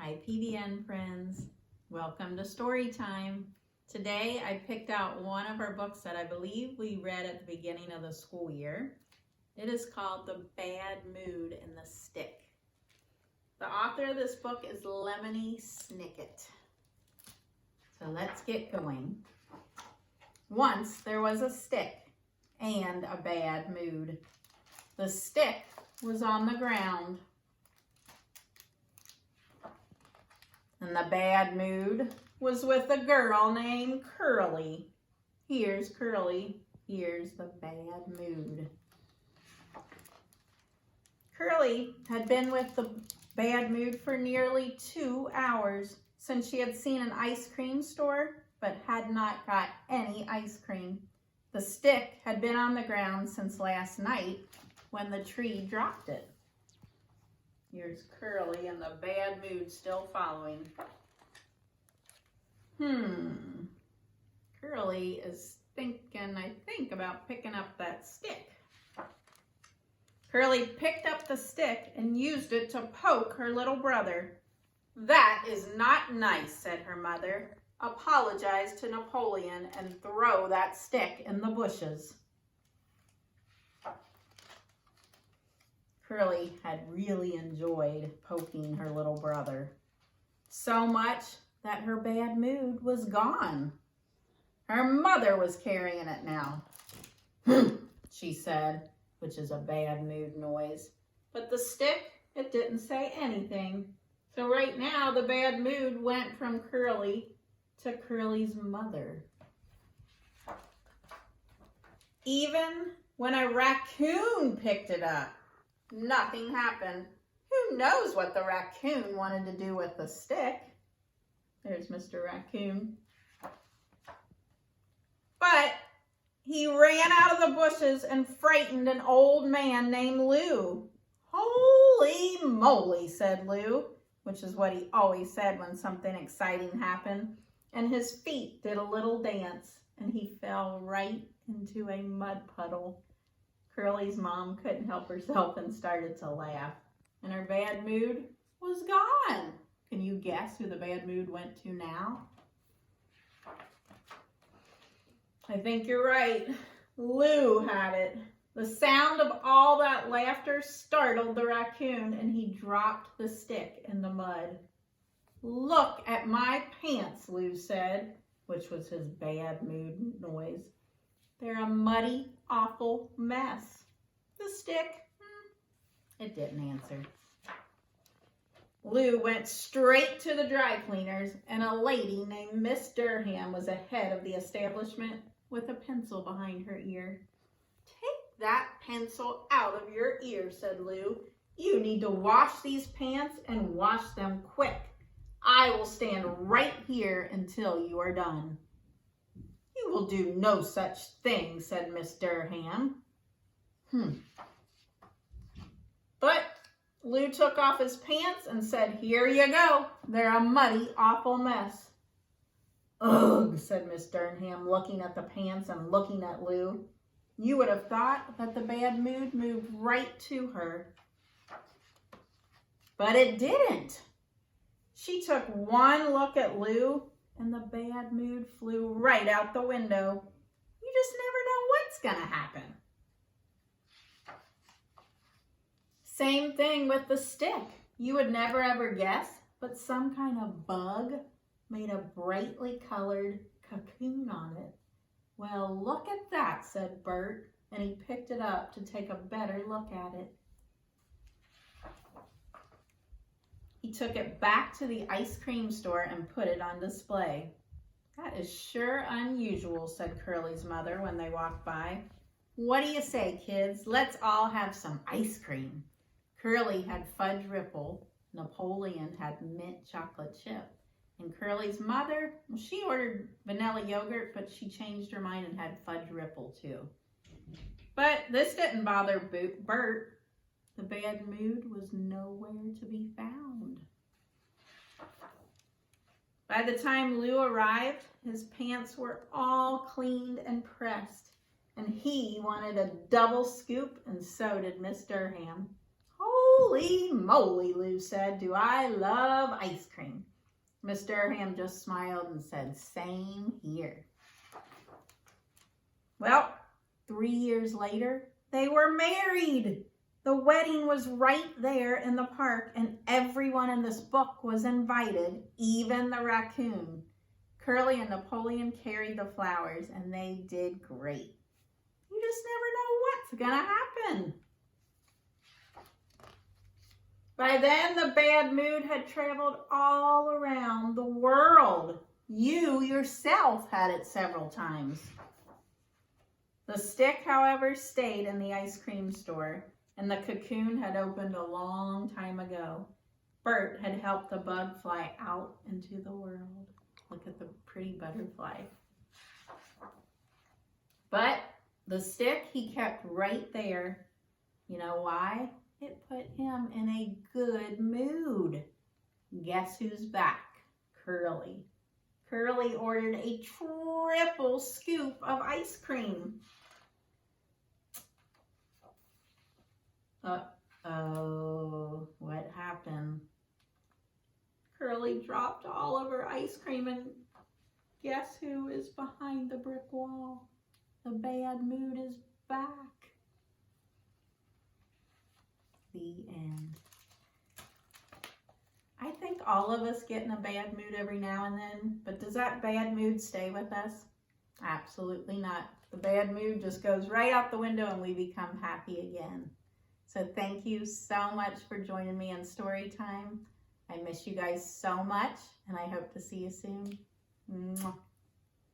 Hi PDN friends, welcome to story time. Today I picked out one of our books that I believe we read at the beginning of the school year. It is called The Bad Mood and the Stick. The author of this book is Lemony Snicket. So let's get going. Once there was a stick and a bad mood. The stick was on the ground. And the bad mood was with a girl named Curly. Here's Curly. Here's the bad mood. Curly had been with the bad mood for nearly 2 hours since she had seen an ice cream store but had not got any ice cream. The stick had been on the ground since last night when the tree dropped it. Here's Curly and the bad mood still following. Curly is thinking, I think, about picking up that stick. Curly picked up the stick and used it to poke her little brother. "That is not nice," said her mother. "Apologize to Napoleon and throw that stick in the bushes." Curly had really enjoyed poking her little brother, so much that her bad mood was gone. Her mother was carrying it now. She said, which is a bad mood noise. But the stick, it didn't say anything. So right now the bad mood went from Curly to Curly's mother. Even when a raccoon picked it up, nothing happened. Who knows what the raccoon wanted to do with the stick? There's Mr. Raccoon. But he ran out of the bushes and frightened an old man named Lou. "Holy moly," said Lou, which is what he always said when something exciting happened. And his feet did a little dance, and he fell right into a mud puddle. Curly's mom couldn't help herself and started to laugh. And her bad mood was gone. Can you guess who the bad mood went to now? I think you're right. Lou had it. The sound of all that laughter startled the raccoon, and he dropped the stick in the mud. "Look at my pants," Lou said, which was his bad mood noise. "They're a muddy, awful mess." The stick, it didn't answer. Lou went straight to the dry cleaners, and a lady named Miss Durham was ahead of the establishment with a pencil behind her ear. "Take that pencil out of your ear," said Lou. "You need to wash these pants and wash them quick. I will stand right here until you are done." "You will do no such thing," said Miss Durham. But Lou took off his pants and said, "Here you go. They're a muddy, awful mess." "Ugh," said Miss Durham, looking at the pants and looking at Lou. You would have thought that the bad mood moved right to her. But it didn't. She took one look at Lou, and the bad mood flew right out the window. You just never know what's going to happen. Same thing with the stick. You would never ever guess, but some kind of bug made a brightly colored cocoon on it. "Well, look at that," said Bert, and he picked it up to take a better look at it. He took it back to the ice cream store and put it on display. "That is sure unusual," said Curly's mother when they walked by. "What do you say, kids? Let's all have some ice cream." Curly had fudge ripple. Napoleon had mint chocolate chip. And Curly's mother, she ordered vanilla yogurt, but she changed her mind and had fudge ripple too. But this didn't bother Bert. The bad mood was nowhere to be found. By the time Lou arrived, his pants were all cleaned and pressed, and he wanted a double scoop, and so did Miss Durham. "Holy moly," Lou said, "Do I love ice cream?" Miss Durham just smiled and said, "Same here." Well, 3 years later, they were married. The wedding was right there in the park, and everyone in this book was invited, even the raccoon. Curly and Napoleon carried the flowers, and they did great. You just never know what's gonna happen. By then, the bad mood had traveled all around the world. You yourself had it several times. The stick, however, stayed in the ice cream store, and the cocoon had opened a long time ago. Bert had helped the bug fly out into the world. Look at the pretty butterfly. But the stick he kept right there. You know why? It put him in a good mood. Guess who's back? Curly. Curly ordered a triple scoop of ice cream. Uh-oh, what happened? Curly dropped all of her ice cream, and guess who is behind the brick wall? The bad mood is back. The end. I think all of us get in a bad mood every now and then, but does that bad mood stay with us? Absolutely not. The bad mood just goes right out the window and we become happy again. So thank you so much for joining me on Story Time. I miss you guys so much, and I hope to see you soon. Mwah.